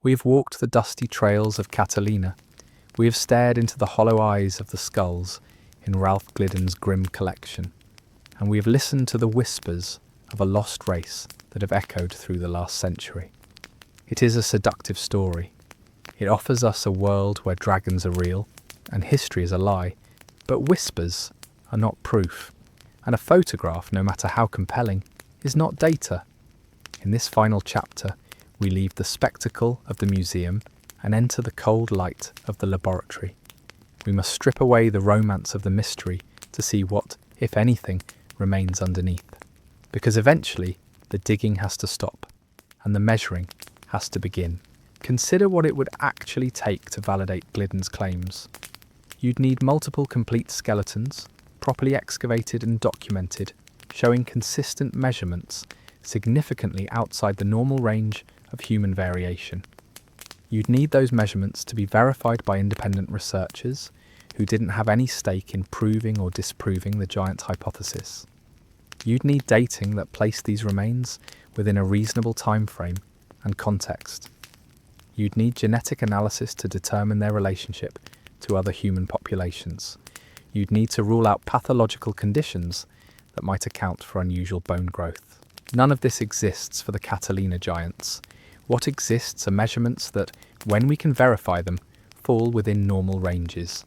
We have walked the dusty trails of Catalina. We have stared into the hollow eyes of the skulls in Ralph Glidden's grim collection. And we have listened to the whispers of a lost race that have echoed through the last century. It is a seductive story. It offers us a world where dragons are real and history is a lie, but whispers are not proof, and a photograph, no matter how compelling, is not data. In this final chapter, we leave the spectacle of the museum and enter the cold light of the laboratory. We must strip away the romance of the mystery to see what, if anything, remains underneath. Because eventually, the digging has to stop, and the measuring has to begin. Consider what it would actually take to validate Glidden's claims. You'd need multiple complete skeletons, properly excavated and documented, showing consistent measurements significantly outside the normal range of human variation. You'd need those measurements to be verified by independent researchers who didn't have any stake in proving or disproving the giant hypothesis. You'd need dating that placed these remains within a reasonable time frame and context. You'd need genetic analysis to determine their relationship to other human populations. You'd need to rule out pathological conditions that might account for unusual bone growth. None of this exists for the Catalina Giants. What exists are measurements that, when we can verify them, fall within normal ranges.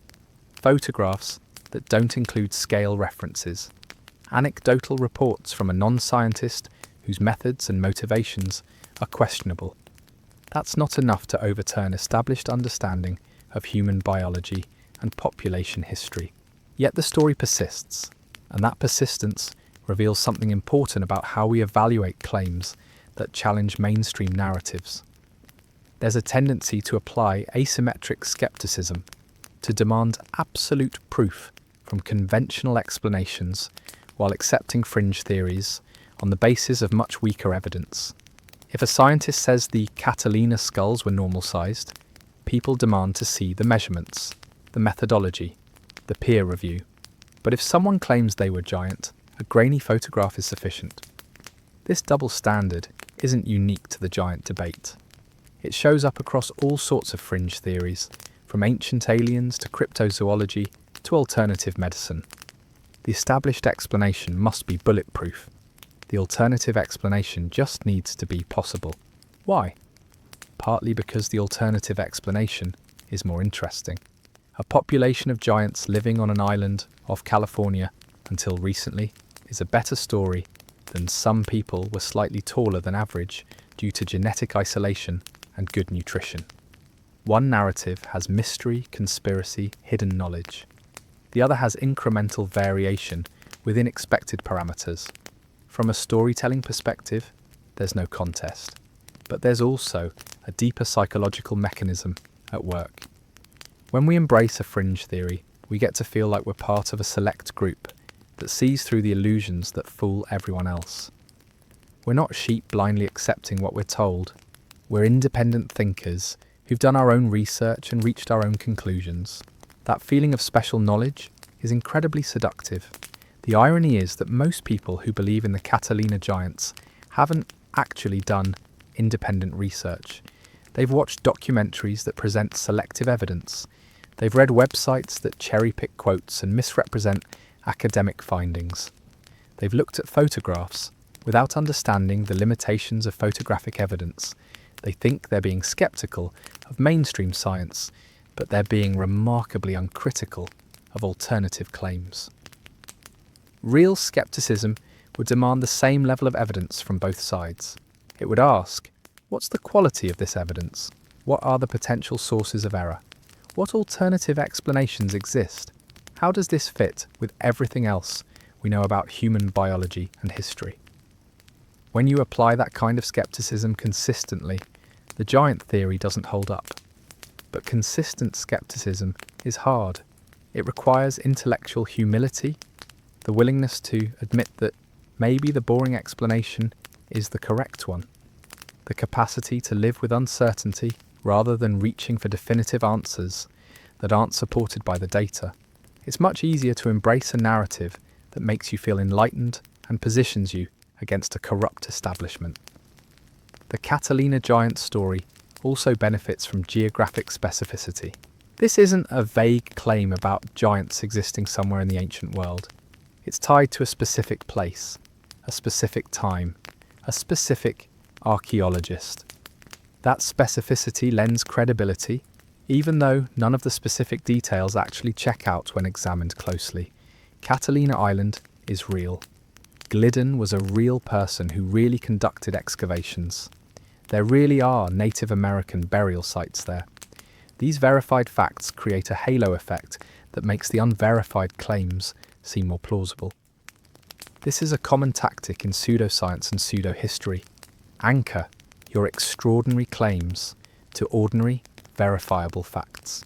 Photographs that don't include scale references. Anecdotal reports from a non-scientist whose methods and motivations are questionable. That's not enough to overturn established understanding of human biology and population history. Yet the story persists, and that persistence reveals something important about how we evaluate claims that challenge mainstream narratives. There's a tendency to apply asymmetric skepticism, to demand absolute proof from conventional explanations while accepting fringe theories on the basis of much weaker evidence. If a scientist says the Catalina skulls were normal-sized, people demand to see the measurements, the methodology, the peer review. But if someone claims they were giant, a grainy photograph is sufficient. This double standard isn't unique to the giant debate. It shows up across all sorts of fringe theories, from ancient aliens to cryptozoology to alternative medicine. The established explanation must be bulletproof. The alternative explanation just needs to be possible. Why? Partly because the alternative explanation is more interesting. A population of giants living on an island off California until recently is a better story than some people were slightly taller than average due to genetic isolation and good nutrition. One narrative has mystery, conspiracy, hidden knowledge. The other has incremental variation within expected parameters. From a storytelling perspective, there's no contest. But there's also a deeper psychological mechanism at work. When we embrace a fringe theory, we get to feel like we're part of a select group that sees through the illusions that fool everyone else. We're not sheep blindly accepting what we're told. We're independent thinkers who've done our own research and reached our own conclusions. That feeling of special knowledge is incredibly seductive. The irony is that most people who believe in the Catalina Giants haven't actually done independent research. They've watched documentaries that present selective evidence. They've read websites that cherry-pick quotes and misrepresent academic findings. They've looked at photographs without understanding the limitations of photographic evidence. They think they're being skeptical of mainstream science, but they're being remarkably uncritical of alternative claims. Real skepticism would demand the same level of evidence from both sides. It would ask, what's the quality of this evidence? What are the potential sources of error? What alternative explanations exist? How does this fit with everything else we know about human biology and history? When you apply that kind of skepticism consistently, the giant theory doesn't hold up. But consistent skepticism is hard. It requires intellectual humility, the willingness to admit that maybe the boring explanation is the correct one, the capacity to live with uncertainty rather than reaching for definitive answers that aren't supported by the data. It's much easier to embrace a narrative that makes you feel enlightened and positions you against a corrupt establishment. The Catalina Giants story also benefits from geographic specificity. This isn't a vague claim about giants existing somewhere in the ancient world. It's tied to a specific place, a specific time, a specific archaeologist. That specificity lends credibility, even though none of the specific details actually check out when examined closely. Catalina Island is real. Glidden was a real person who really conducted excavations. There really are Native American burial sites there. These verified facts create a halo effect that makes the unverified claims seem more plausible. This is a common tactic in pseudoscience and pseudo-history. Anchor your extraordinary claims to ordinary, verifiable facts.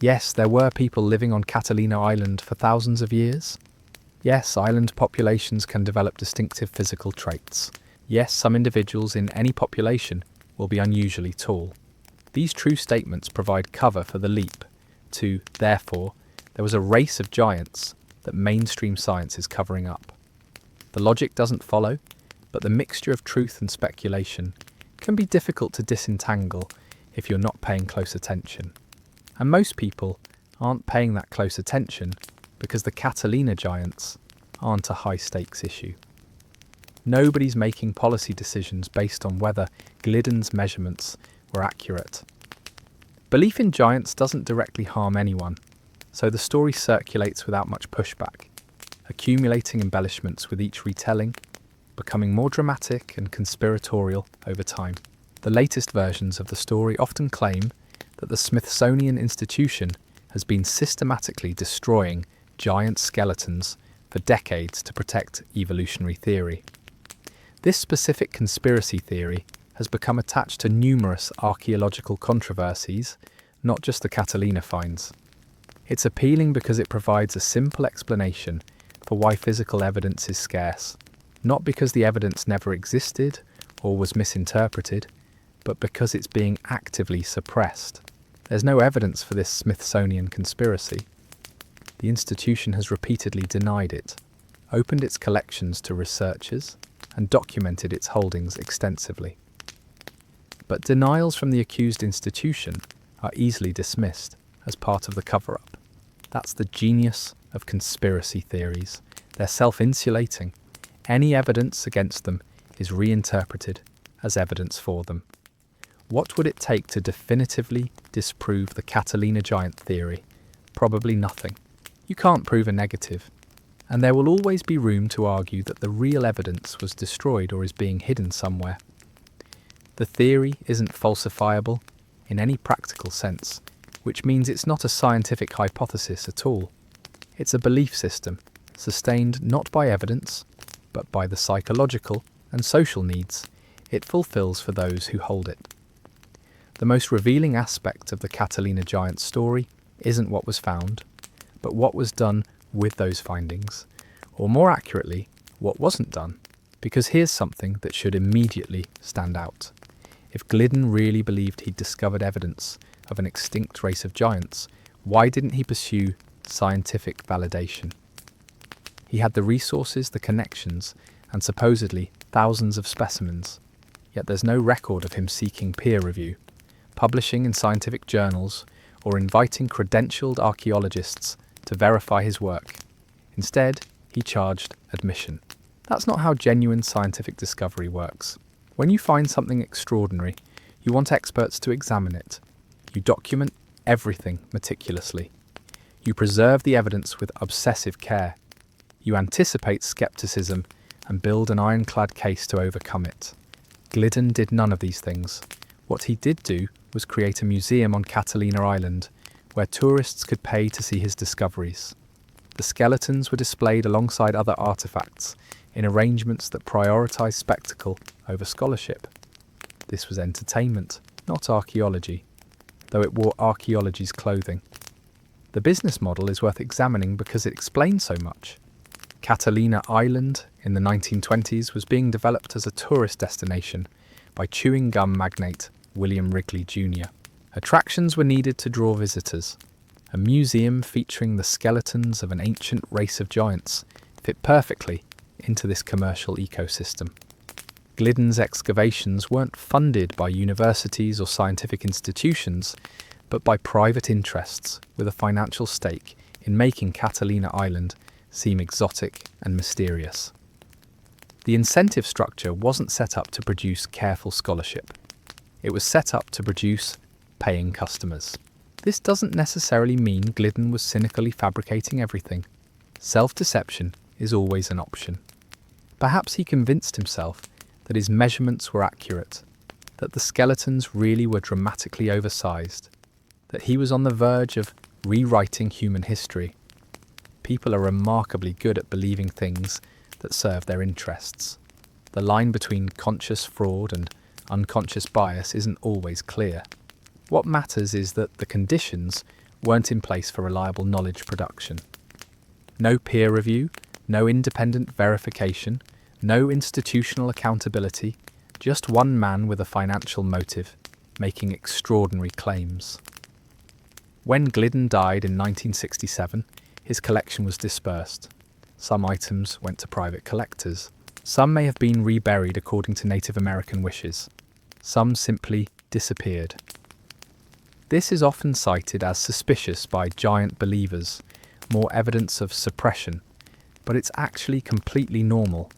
Yes, there were people living on Catalina Island for thousands of years. Yes, island populations can develop distinctive physical traits. Yes, some individuals in any population will be unusually tall. These true statements provide cover for the leap to, therefore, there was a race of giants that mainstream science is covering up. The logic doesn't follow, but the mixture of truth and speculation can be difficult to disentangle if you're not paying close attention. And most people aren't paying that close attention because the Catalina Giants aren't a high-stakes issue. Nobody's making policy decisions based on whether Glidden's measurements were accurate. Belief in giants doesn't directly harm anyone, so the story circulates without much pushback, accumulating embellishments with each retelling, becoming more dramatic and conspiratorial over time. The latest versions of the story often claim that the Smithsonian institution has been systematically destroying giant skeletons for decades to protect evolutionary theory. This specific conspiracy theory has become attached to numerous archaeological controversies, not just the Catalina finds. It's appealing because it provides a simple explanation for why physical evidence is scarce, not because the evidence never existed or was misinterpreted, but because it's being actively suppressed. There's no evidence for this Smithsonian conspiracy. The institution has repeatedly denied it, opened its collections to researchers, and documented its holdings extensively. But denials from the accused institution are easily dismissed as part of the cover-up. That's the genius of conspiracy theories. They're self-insulating. Any evidence against them is reinterpreted as evidence for them. What would it take to definitively disprove the Catalina Giant theory? Probably nothing. You can't prove a negative, and there will always be room to argue that the real evidence was destroyed or is being hidden somewhere. The theory isn't falsifiable in any practical sense, which means it's not a scientific hypothesis at all. It's a belief system, sustained not by evidence, but by the psychological and social needs it fulfills for those who hold it. The most revealing aspect of the Catalina Giant story isn't what was found, but what was done with those findings, or more accurately, what wasn't done. Because here's something that should immediately stand out. If Glidden really believed he'd discovered evidence of an extinct race of giants, why didn't he pursue scientific validation? He had the resources, the connections, and supposedly thousands of specimens, yet there's no record of him seeking peer review, publishing in scientific journals, or inviting credentialed archaeologists to verify his work. Instead, he charged admission. That's not how genuine scientific discovery works. When you find something extraordinary, you want experts to examine it. You document everything meticulously. You preserve the evidence with obsessive care. You anticipate skepticism and build an ironclad case to overcome it. Glidden did none of these things. What he did do was create a museum on Catalina Island where tourists could pay to see his discoveries. The skeletons were displayed alongside other artifacts in arrangements that prioritized spectacle over scholarship. This was entertainment, not archaeology, though it wore archaeology's clothing. The business model is worth examining because it explains so much. Catalina Island in the 1920s was being developed as a tourist destination by chewing gum magnate William Wrigley Jr. Attractions were needed to draw visitors. A museum featuring the skeletons of an ancient race of giants fit perfectly into this commercial ecosystem. Glidden's excavations weren't funded by universities or scientific institutions, but by private interests with a financial stake in making Catalina Island seem exotic and mysterious. The incentive structure wasn't set up to produce careful scholarship. It was set up to produce paying customers. This doesn't necessarily mean Glidden was cynically fabricating everything. Self-deception is always an option. Perhaps he convinced himself that his measurements were accurate, that the skeletons really were dramatically oversized, that he was on the verge of rewriting human history. People are remarkably good at believing things that serve their interests. The line between conscious fraud and unconscious bias isn't always clear. What matters is that the conditions weren't in place for reliable knowledge production. No peer review, no independent verification, no institutional accountability, just one man with a financial motive, making extraordinary claims. When Glidden died in 1967, his collection was dispersed. Some items went to private collectors. Some may have been reburied according to Native American wishes. Some simply disappeared. This is often cited as suspicious by giant believers, more evidence of suppression, but it's actually completely normal.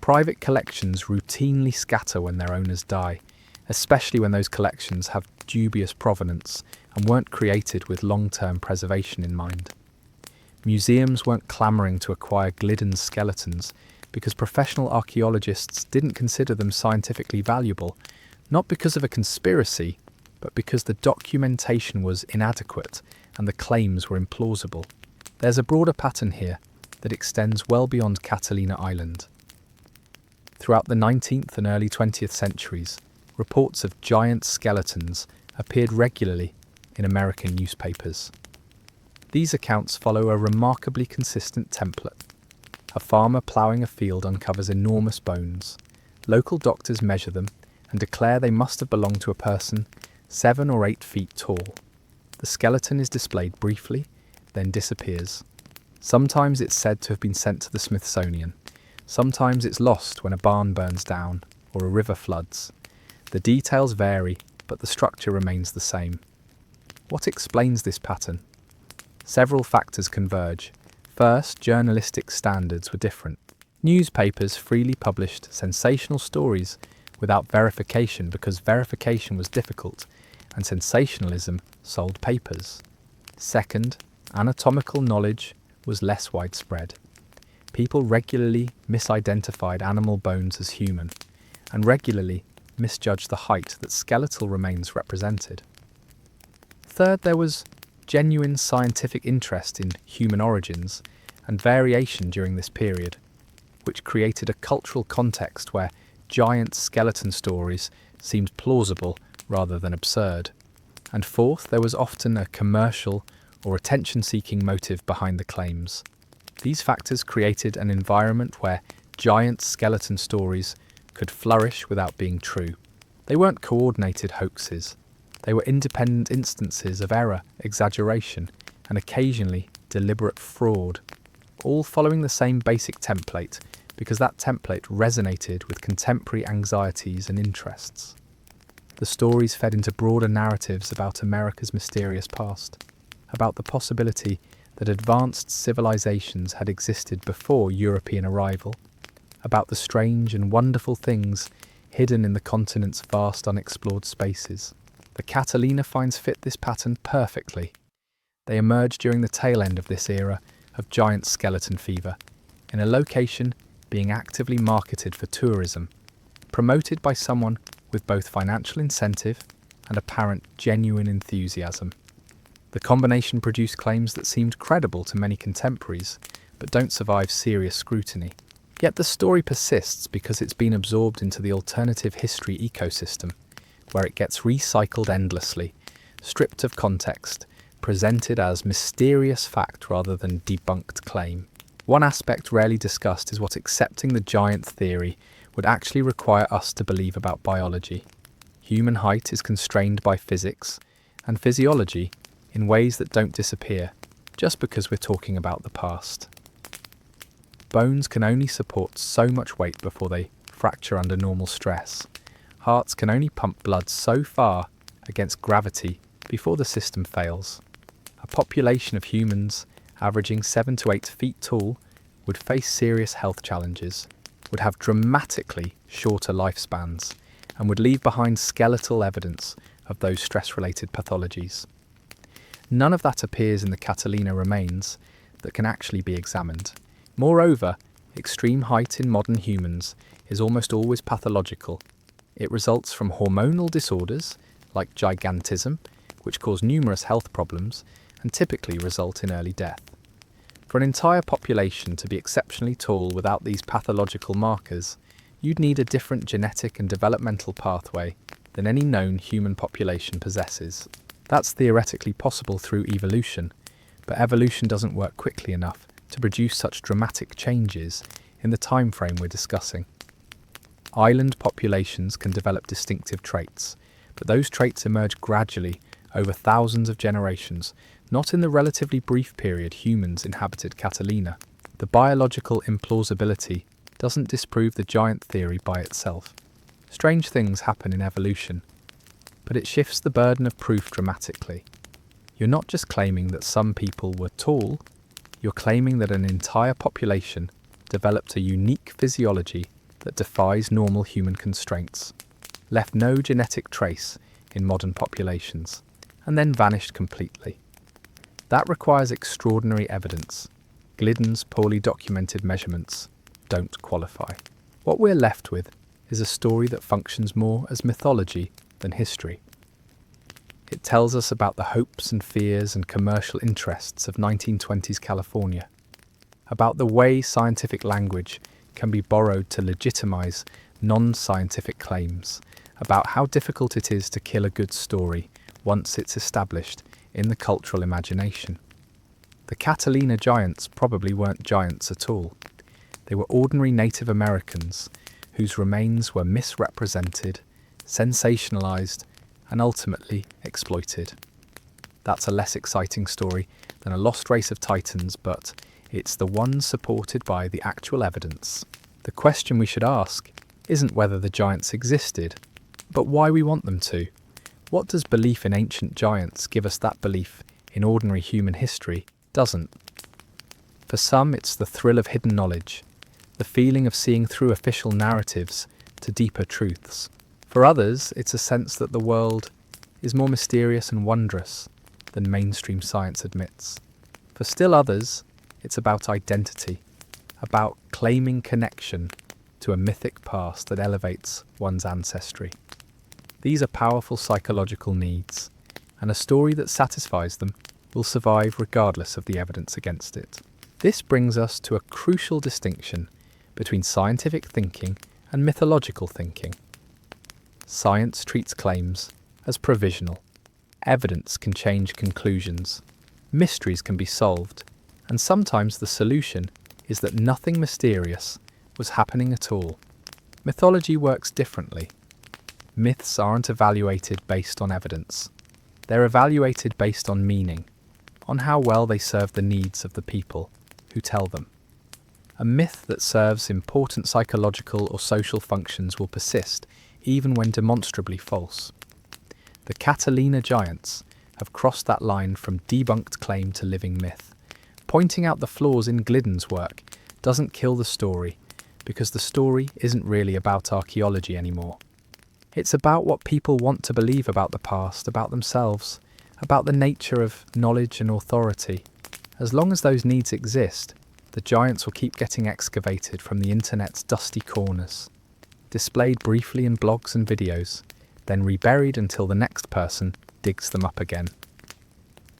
Private collections routinely scatter when their owners die, especially when those collections have dubious provenance and weren't created with long-term preservation in mind. Museums weren't clamouring to acquire Glidden's skeletons because professional archaeologists didn't consider them scientifically valuable, not because of a conspiracy, but because the documentation was inadequate and the claims were implausible. There's a broader pattern here that extends well beyond Catalina Island. Throughout the 19th and early 20th centuries, reports of giant skeletons appeared regularly in American newspapers. These accounts follow a remarkably consistent template. A farmer ploughing a field uncovers enormous bones. Local doctors measure them and declare they must have belonged to a person 7 or 8 feet tall. The skeleton is displayed briefly, then disappears. Sometimes it's said to have been sent to the Smithsonian. Sometimes it's lost when a barn burns down or a river floods. The details vary, but the structure remains the same. What explains this pattern? Several factors converge. First, journalistic standards were different. Newspapers freely published sensational stories without verification because verification was difficult, and sensationalism sold papers. Second, anatomical knowledge was less widespread. People regularly misidentified animal bones as human, and regularly misjudged the height that skeletal remains represented. Third, there was genuine scientific interest in human origins and variation during this period, which created a cultural context where giant skeleton stories seemed plausible rather than absurd. And fourth, there was often a commercial or attention-seeking motive behind the claims. These factors created an environment where giant skeleton stories could flourish without being true. They weren't coordinated hoaxes. They were independent instances of error, exaggeration, and occasionally deliberate fraud, all following the same basic template because that template resonated with contemporary anxieties and interests. The stories fed into broader narratives about America's mysterious past, about the possibility that advanced civilizations had existed before European arrival, about the strange and wonderful things hidden in the continent's vast unexplored spaces. The Catalina finds fit this pattern perfectly. They emerged during the tail end of this era of giant skeleton fever, in a location being actively marketed for tourism, promoted by someone with both financial incentive and apparent genuine enthusiasm. The combination produced claims that seemed credible to many contemporaries, but don't survive serious scrutiny. Yet the story persists because it's been absorbed into the alternative history ecosystem, where it gets recycled endlessly, stripped of context, presented as mysterious fact rather than debunked claim. One aspect rarely discussed is what accepting the giant theory would actually require us to believe about biology. Human height is constrained by physics and physiology in ways that don't disappear just because we're talking about the past. Bones can only support so much weight before they fracture under normal stress. Hearts can only pump blood so far against gravity before the system fails. A population of humans averaging 7 to 8 feet tall would face serious health challenges, would have dramatically shorter lifespans, and would leave behind skeletal evidence of those stress-related pathologies. None of that appears in the Catalina remains that can actually be examined. Moreover, extreme height in modern humans is almost always pathological. It results from hormonal disorders like gigantism, which cause numerous health problems and typically result in early death. For an entire population to be exceptionally tall without these pathological markers, you'd need a different genetic and developmental pathway than any known human population possesses. That's theoretically possible through evolution, but evolution doesn't work quickly enough to produce such dramatic changes in the time frame we're discussing. Island populations can develop distinctive traits, but those traits emerge gradually over thousands of generations, not in the relatively brief period humans inhabited Catalina. The biological implausibility doesn't disprove the giant theory by itself. Strange things happen in evolution, but it shifts the burden of proof dramatically. You're not just claiming that some people were tall, you're claiming that an entire population developed a unique physiology that defies normal human constraints, left no genetic trace in modern populations, and then vanished completely. That requires extraordinary evidence. Glidden's poorly documented measurements don't qualify. What we're left with is a story that functions more as mythology than history. It tells us about the hopes and fears and commercial interests of 1920s California, about the way scientific language can be borrowed to legitimize non-scientific claims, about how difficult it is to kill a good story once it's established in the cultural imagination. The Catalina Giants probably weren't giants at all. They were ordinary Native Americans whose remains were misrepresented, sensationalized, and ultimately exploited. That's a less exciting story than a lost race of titans, but it's the one supported by the actual evidence. The question we should ask isn't whether the giants existed, but why we want them to. What does belief in ancient giants give us that belief in ordinary human history doesn't? For some, it's the thrill of hidden knowledge, the feeling of seeing through official narratives to deeper truths. For others, it's a sense that the world is more mysterious and wondrous than mainstream science admits. For still others, it's about identity, about claiming connection to a mythic past that elevates one's ancestry. These are powerful psychological needs, and a story that satisfies them will survive regardless of the evidence against it. This brings us to a crucial distinction between scientific thinking and mythological thinking. Science treats claims as provisional. Evidence can change conclusions. Mysteries can be solved, and sometimes the solution is that nothing mysterious was happening at all. Mythology works differently. Myths aren't evaluated based on evidence. They're evaluated based on meaning, on how well they serve the needs of the people who tell them. A myth that serves important psychological or social functions will persist, even when demonstrably false. The Catalina Giants have crossed that line from debunked claim to living myth. Pointing out the flaws in Glidden's work doesn't kill the story, because the story isn't really about archaeology anymore. It's about what people want to believe about the past, about themselves, about the nature of knowledge and authority. As long as those needs exist, the giants will keep getting excavated from the internet's dusty corners, displayed briefly in blogs and videos, then reburied until the next person digs them up again.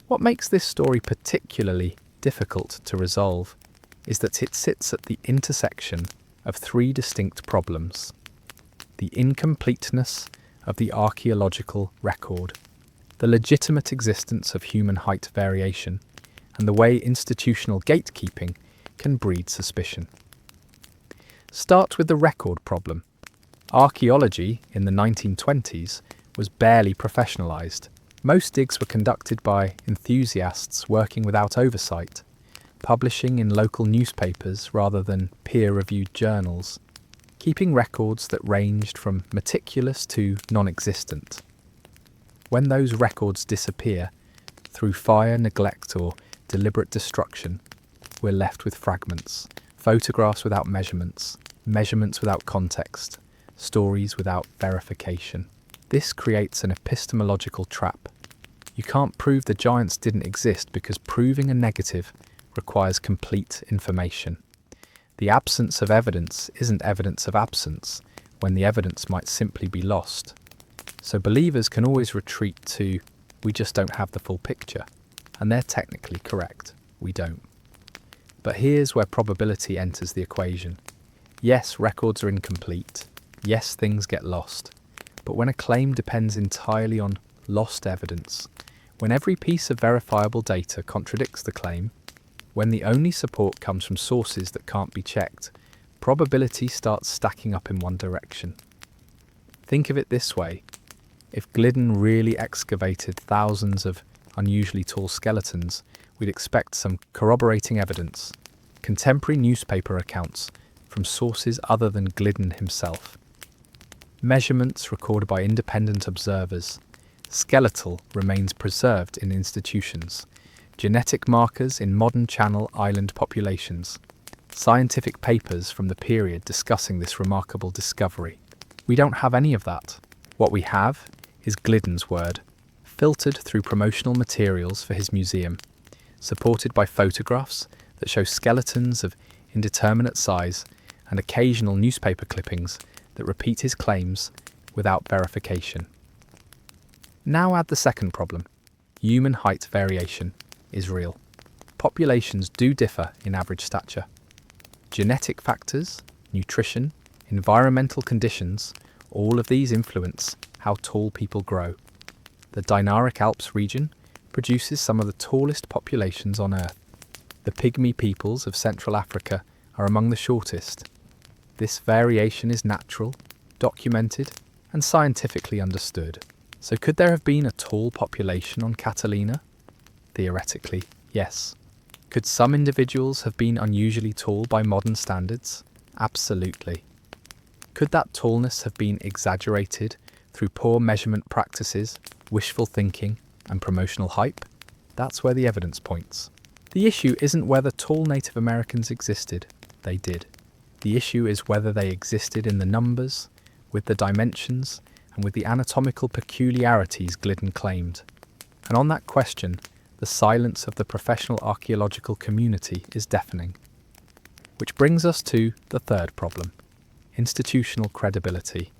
What makes this story particularly difficult to resolve is that it sits at the intersection of three distinct problems: the incompleteness of the archaeological record, the legitimate existence of human height variation, and the way institutional gatekeeping can breed suspicion. Start with the record problem. Archaeology in the 1920s was barely professionalised. Most digs were conducted by enthusiasts working without oversight, publishing in local newspapers rather than peer-reviewed journals. keeping records that ranged from meticulous to non-existent. When those records disappear, through fire, neglect, or deliberate destruction, we're left with fragments, photographs without measurements, measurements without context, stories without verification. This creates an epistemological trap. You can't prove the giants didn't exist because proving a negative requires complete information. The absence of evidence isn't evidence of absence, when the evidence might simply be lost. So believers can always retreat to, we just don't have the full picture. And they're technically correct, we don't. But here's where probability enters the equation. Yes, records are incomplete. Yes, things get lost. But when a claim depends entirely on lost evidence, when every piece of verifiable data contradicts the claim, when the only support comes from sources that can't be checked, probability starts stacking up in one direction. Think of it this way. If Glidden really excavated thousands of unusually tall skeletons, we'd expect some corroborating evidence, contemporary newspaper accounts from sources other than Glidden himself, measurements recorded by independent observers, skeletal remains preserved in institutions, genetic markers in modern Channel Island populations, scientific papers from the period discussing this remarkable discovery. We don't have any of that. What we have is Glidden's word, filtered through promotional materials for his museum, supported by photographs that show skeletons of indeterminate size and occasional newspaper clippings that repeat his claims without verification. Now add the second problem. Human height variation is real. Populations do differ in average stature. Genetic factors, nutrition, environmental conditions, all of these influence how tall people grow. The Dinaric Alps region produces some of the tallest populations on Earth. The pygmy peoples of Central Africa are among the shortest. This variation is natural, documented, and scientifically understood. So could there have been a tall population on Catalina? Theoretically, yes. Could some individuals have been unusually tall by modern standards? Absolutely. Could that tallness have been exaggerated through poor measurement practices, wishful thinking, and promotional hype? That's where the evidence points. The issue isn't whether tall Native Americans existed. They did. The issue is whether they existed in the numbers, with the dimensions, and with the anatomical peculiarities Glidden claimed. And on that question, the silence of the professional archaeological community is deafening. Which brings us to the third problem: institutional credibility.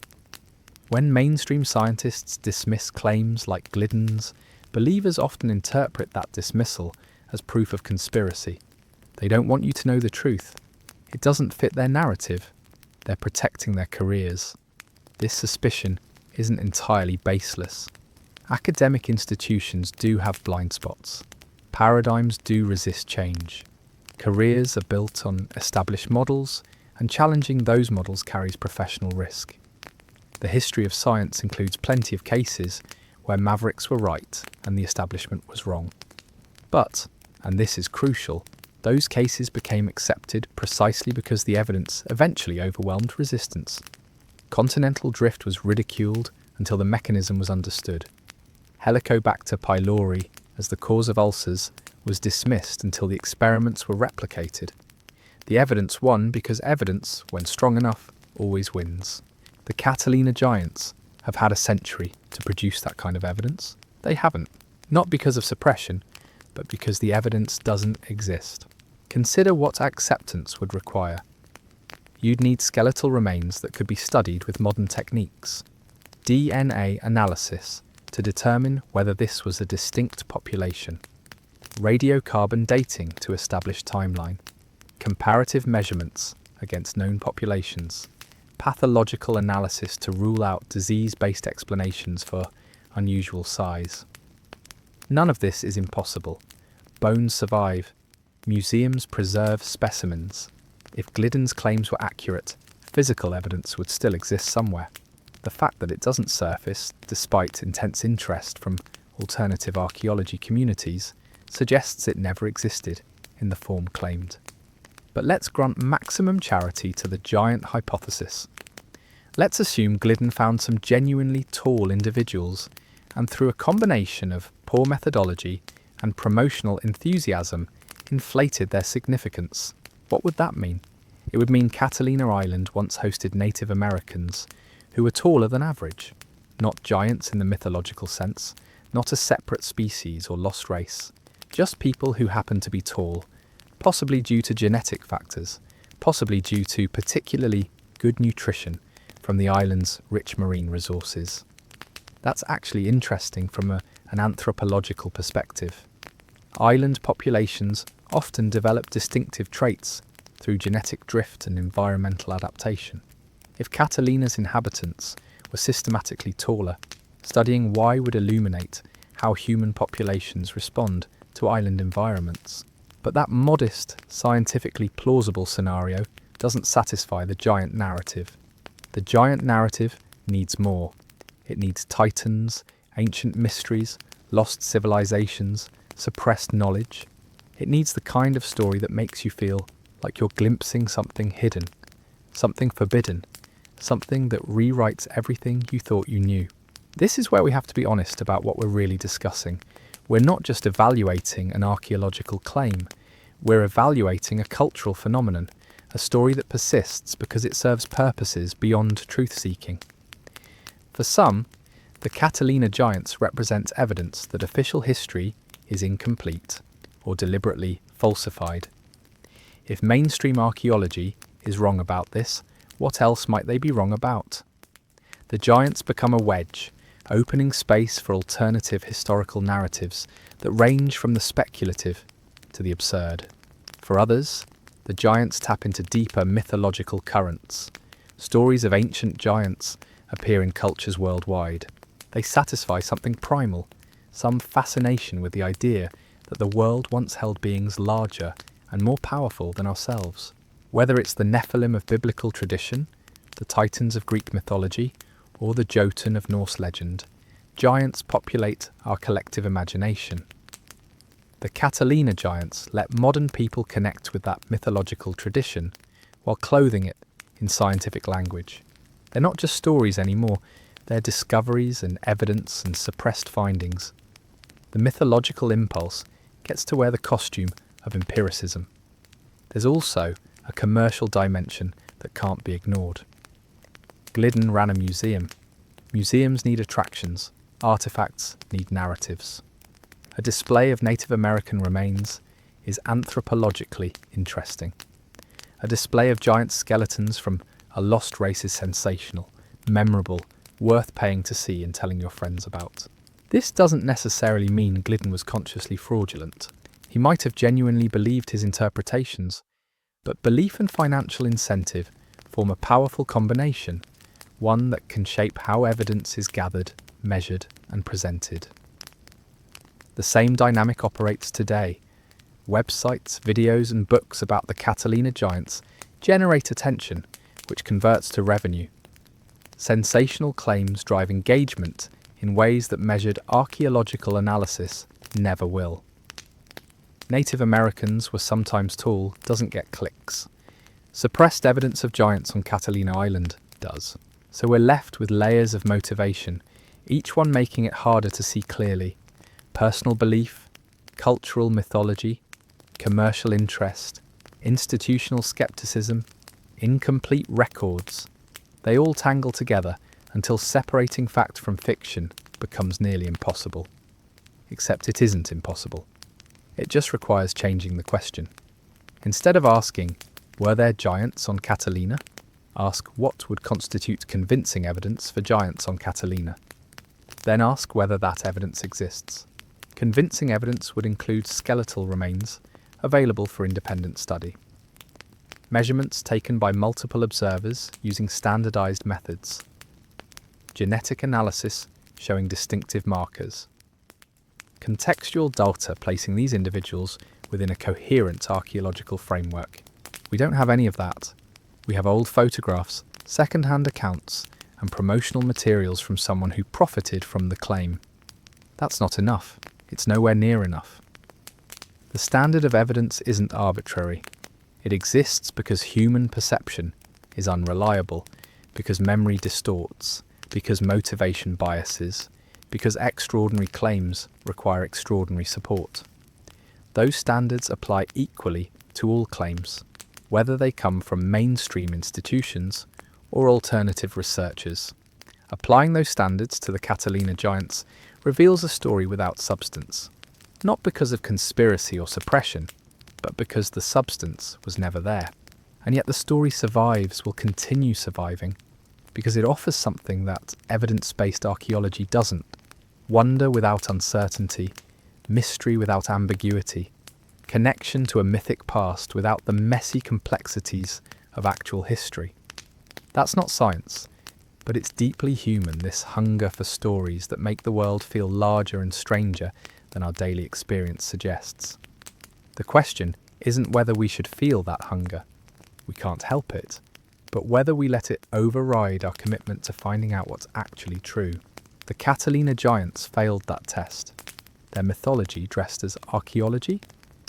When mainstream scientists dismiss claims like Glidden's, believers often interpret that dismissal as proof of conspiracy. They don't want you to know the truth. It doesn't fit their narrative. They're protecting their careers. This suspicion isn't entirely baseless. Academic institutions do have blind spots. Paradigms do resist change. Careers are built on established models, and challenging those models carries professional risk. The history of science includes plenty of cases where mavericks were right and the establishment was wrong. But, and this is crucial, those cases became accepted precisely because the evidence eventually overwhelmed resistance. Continental drift was ridiculed until the mechanism was understood. Helicobacter pylori, as the cause of ulcers, was dismissed until the experiments were replicated. The evidence won because evidence, when strong enough, always wins. The Catalina Giants have had a century to produce that kind of evidence. They haven't. Not because of suppression, but because the evidence doesn't exist. Consider what acceptance would require. You'd need skeletal remains that could be studied with modern techniques. DNA analysis to determine whether this was a distinct population. Radiocarbon dating to establish timeline. Comparative measurements against known populations. Pathological analysis to rule out disease-based explanations for unusual size. None of this is impossible. Bones survive. Museums preserve specimens. If Glidden's claims were accurate, physical evidence would still exist somewhere. The fact that it doesn't surface, despite intense interest from alternative archaeology communities, suggests it never existed in the form claimed. But let's grant maximum charity to the giant hypothesis. Let's assume Glidden found some genuinely tall individuals, and through a combination of poor methodology and promotional enthusiasm, inflated their significance. What would that mean? It would mean Catalina Island once hosted Native Americans who were taller than average. Not giants in the mythological sense, not a separate species or lost race. Just people who happened to be tall, possibly due to genetic factors, possibly due to particularly good nutrition from the island's rich marine resources. That's actually interesting from an anthropological perspective. Island populations often develop distinctive traits through genetic drift and environmental adaptation. If Catalina's inhabitants were systematically taller, studying why would illuminate how human populations respond to island environments. But that modest, scientifically plausible scenario doesn't satisfy the giant narrative. The giant narrative needs more. It needs titans, ancient mysteries, lost civilizations, suppressed knowledge. It needs the kind of story that makes you feel like you're glimpsing something hidden, something forbidden, something that rewrites everything you thought you knew. This is where we have to be honest about what we're really discussing. We're not just evaluating an archaeological claim, we're evaluating a cultural phenomenon, a story that persists because it serves purposes beyond truth-seeking. For some, the Catalina Giants represent evidence that official history is incomplete or deliberately falsified. If mainstream archaeology is wrong about this, what else might they be wrong about? The Giants become a wedge, opening space for alternative historical narratives that range from the speculative to the absurd. For others, the Giants tap into deeper mythological currents. Stories of ancient giants appear in cultures worldwide. They satisfy something primal, some fascination with the idea that the world once held beings larger and more powerful than ourselves. Whether it's the Nephilim of biblical tradition, the Titans of Greek mythology, or the Jotun of Norse legend, giants populate our collective imagination. The Catalina Giants let modern people connect with that mythological tradition while clothing it in scientific language. They're not just stories anymore, they're discoveries and evidence and suppressed findings. The mythological impulse gets to wear the costume of empiricism. There's also a commercial dimension that can't be ignored. Glidden ran a museum. Museums need attractions, artifacts need narratives. A display of Native American remains is anthropologically interesting. A display of giant skeletons from a lost race is sensational, memorable, worth paying to see and telling your friends about. This doesn't necessarily mean Glidden was consciously fraudulent. He might have genuinely believed his interpretations, but belief and financial incentive form a powerful combination, one that can shape how evidence is gathered, measured, and presented. The same dynamic operates today. Websites, videos, and books about the Catalina Giants generate attention, which converts to revenue. Sensational claims drive engagement in ways that measured archaeological analysis never will. Native Americans were sometimes tall doesn't get clicks. Suppressed evidence of giants on Catalina Island does. So we're left with layers of motivation, each one making it harder to see clearly. Personal belief, cultural mythology, commercial interest, institutional skepticism, incomplete records. They all tangle together until separating fact from fiction becomes nearly impossible. Except it isn't impossible. It just requires changing the question. Instead of asking, were there giants on Catalina? Ask what would constitute convincing evidence for giants on Catalina. Then ask whether that evidence exists. Convincing evidence would include skeletal remains available for independent study. Measurements taken by multiple observers using standardized methods. Genetic analysis showing distinctive markers. Contextual data placing these individuals within a coherent archaeological framework. We don't have any of that. We have old photographs, second-hand accounts, and promotional materials from someone who profited from the claim. That's not enough. It's nowhere near enough. The standard of evidence isn't arbitrary. It exists because human perception is unreliable, because memory distorts, because motivation biases, because extraordinary claims require extraordinary support. Those standards apply equally to all claims, whether they come from mainstream institutions or alternative researchers. Applying those standards to the Catalina Giants reveals a story without substance, not because of conspiracy or suppression, but because the substance was never there. And yet the story survives, will continue surviving, because it offers something that evidence-based archaeology doesn't: wonder without uncertainty, mystery without ambiguity, connection to a mythic past without the messy complexities of actual history. That's not science, but it's deeply human, this hunger for stories that make the world feel larger and stranger than our daily experience suggests. The question isn't whether we should feel that hunger, we can't help it, but whether we let it override our commitment to finding out what's actually true. The Catalina Giants failed that test. Their mythology dressed as archaeology,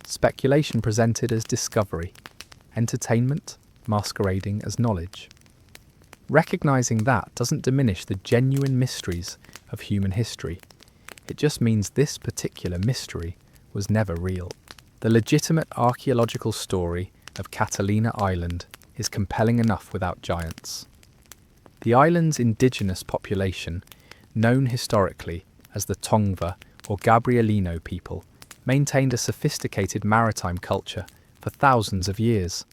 speculation presented as discovery, entertainment masquerading as knowledge. Recognizing that doesn't diminish the genuine mysteries of human history. It just means this particular mystery was never real. The legitimate archaeological story of Catalina Island is compelling enough without giants. The island's indigenous population, known historically as the Tongva or Gabrielino people, maintained a sophisticated maritime culture for thousands of years.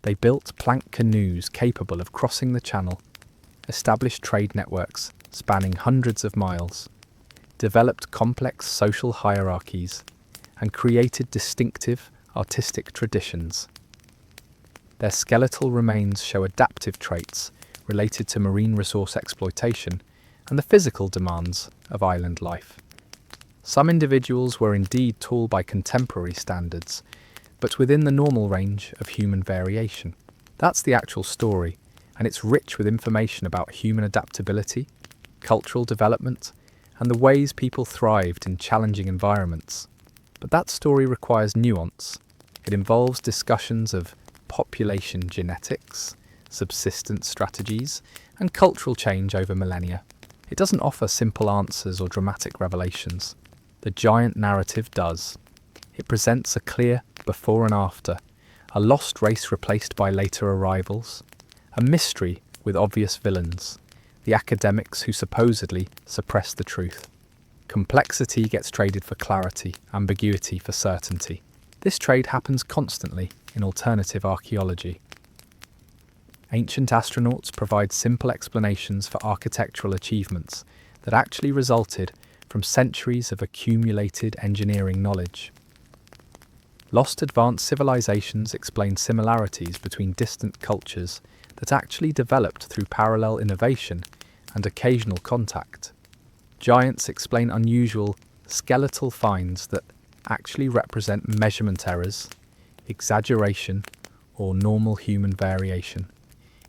They built plank canoes capable of crossing the channel, established trade networks spanning hundreds of miles, developed complex social hierarchies, and created distinctive artistic traditions. Their skeletal remains show adaptive traits related to marine resource exploitation and the physical demands of island life. Some individuals were indeed tall by contemporary standards, but within the normal range of human variation. That's the actual story, and it's rich with information about human adaptability, cultural development, and the ways people thrived in challenging environments. But that story requires nuance. It involves discussions of population genetics, subsistence strategies, and cultural change over millennia. It doesn't offer simple answers or dramatic revelations. The giant narrative does. It presents a clear before and after, a lost race replaced by later arrivals, a mystery with obvious villains, the academics who supposedly suppress the truth. Complexity gets traded for clarity, ambiguity for certainty. This trade happens constantly in alternative archaeology. Ancient astronauts provide simple explanations for architectural achievements that actually resulted from centuries of accumulated engineering knowledge. Lost advanced civilizations explain similarities between distant cultures that actually developed through parallel innovation and occasional contact. Giants explain unusual skeletal finds that actually represent measurement errors, exaggeration, or normal human variation.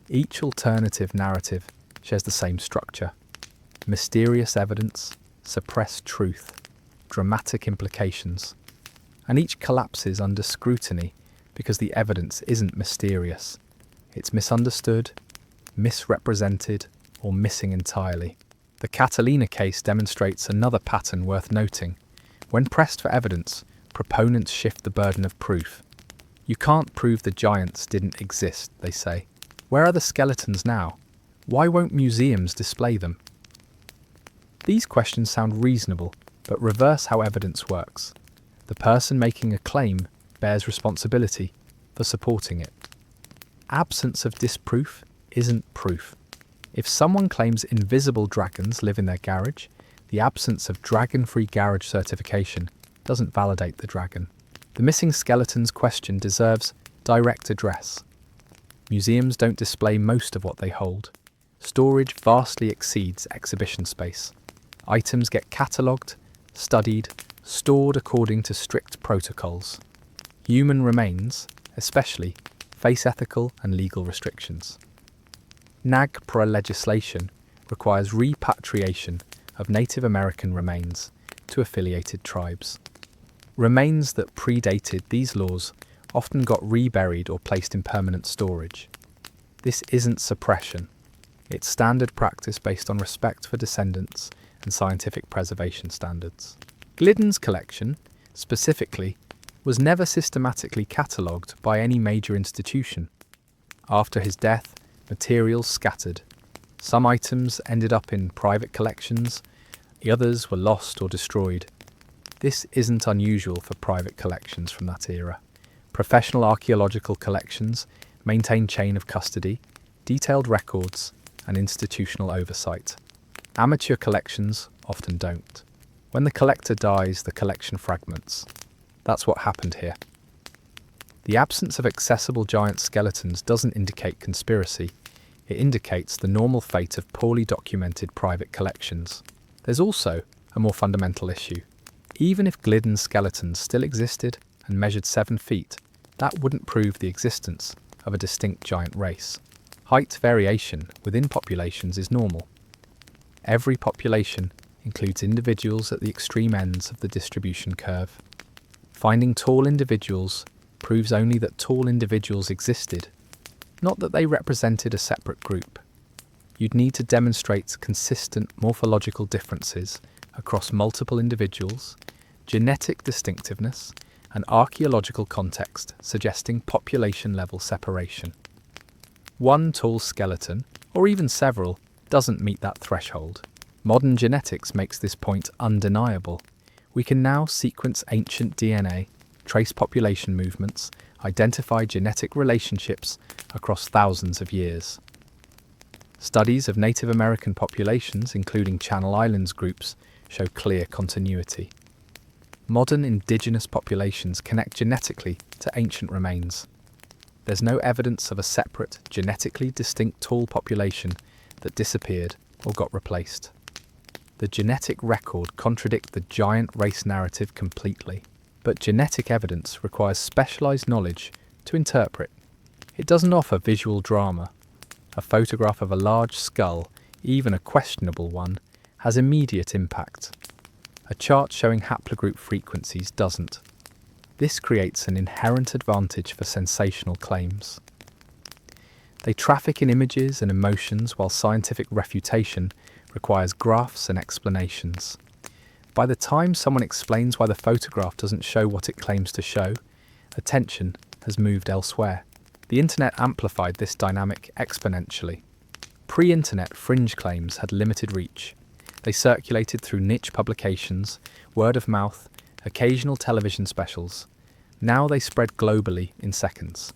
Each alternative narrative shares the same structure: mysterious evidence, suppressed truth, dramatic implications. And each collapses under scrutiny because the evidence isn't mysterious. It's misunderstood, misrepresented, or missing entirely. The Catalina case demonstrates another pattern worth noting. When pressed for evidence, proponents shift the burden of proof. You can't prove the giants didn't exist, they say. Where are the skeletons now? Why won't museums display them? These questions sound reasonable, but reverse how evidence works. The person making a claim bears responsibility for supporting it. Absence of disproof isn't proof. If someone claims invisible dragons live in their garage, the absence of dragon-free garage certification doesn't validate the dragon. The missing skeletons question deserves direct address. Museums don't display most of what they hold. Storage vastly exceeds exhibition space. Items get catalogued, studied, stored according to strict protocols. Human remains, especially, face ethical and legal restrictions. NAGPRA legislation requires repatriation of Native American remains to affiliated tribes. Remains that predated these laws often got reburied or placed in permanent storage. This isn't suppression. It's standard practice based on respect for descendants and scientific preservation standards. Glidden's collection, specifically, was never systematically catalogued by any major institution. After his death, materials scattered. Some items ended up in private collections, the others were lost or destroyed. This isn't unusual for private collections from that era. Professional archaeological collections maintain chain of custody, detailed records, and institutional oversight. Amateur collections often don't. When the collector dies, the collection fragments. That's what happened here. The absence of accessible giant skeletons doesn't indicate conspiracy. It indicates the normal fate of poorly documented private collections. There's also a more fundamental issue. Even if Glidden's skeletons still existed and measured 7 feet, that wouldn't prove the existence of a distinct giant race. Height variation within populations is normal. Every population includes individuals at the extreme ends of the distribution curve. Finding tall individuals proves only that tall individuals existed, not that they represented a separate group. You'd need to demonstrate consistent morphological differences across multiple individuals, genetic distinctiveness, and archaeological context suggesting population-level separation. One tall skeleton, or even several, doesn't meet that threshold. Modern genetics makes this point undeniable. We can now sequence ancient DNA, trace population movements, identify genetic relationships across thousands of years. Studies of Native American populations, including Channel Islands groups, show clear continuity. Modern indigenous populations connect genetically to ancient remains. There's no evidence of a separate, genetically distinct tall population that disappeared or got replaced. The genetic record contradicts the giant race narrative completely, but genetic evidence requires specialized knowledge to interpret. It doesn't offer visual drama. A photograph of a large skull, even a questionable one, has immediate impact. A chart showing haplogroup frequencies doesn't. This creates an inherent advantage for sensational claims. They traffic in images and emotions, while scientific refutation requires graphs and explanations. By the time someone explains why the photograph doesn't show what it claims to show, attention has moved elsewhere. The internet amplified this dynamic exponentially. Pre-internet fringe claims had limited reach. They circulated through niche publications, word of mouth, occasional television specials. Now they spread globally in seconds.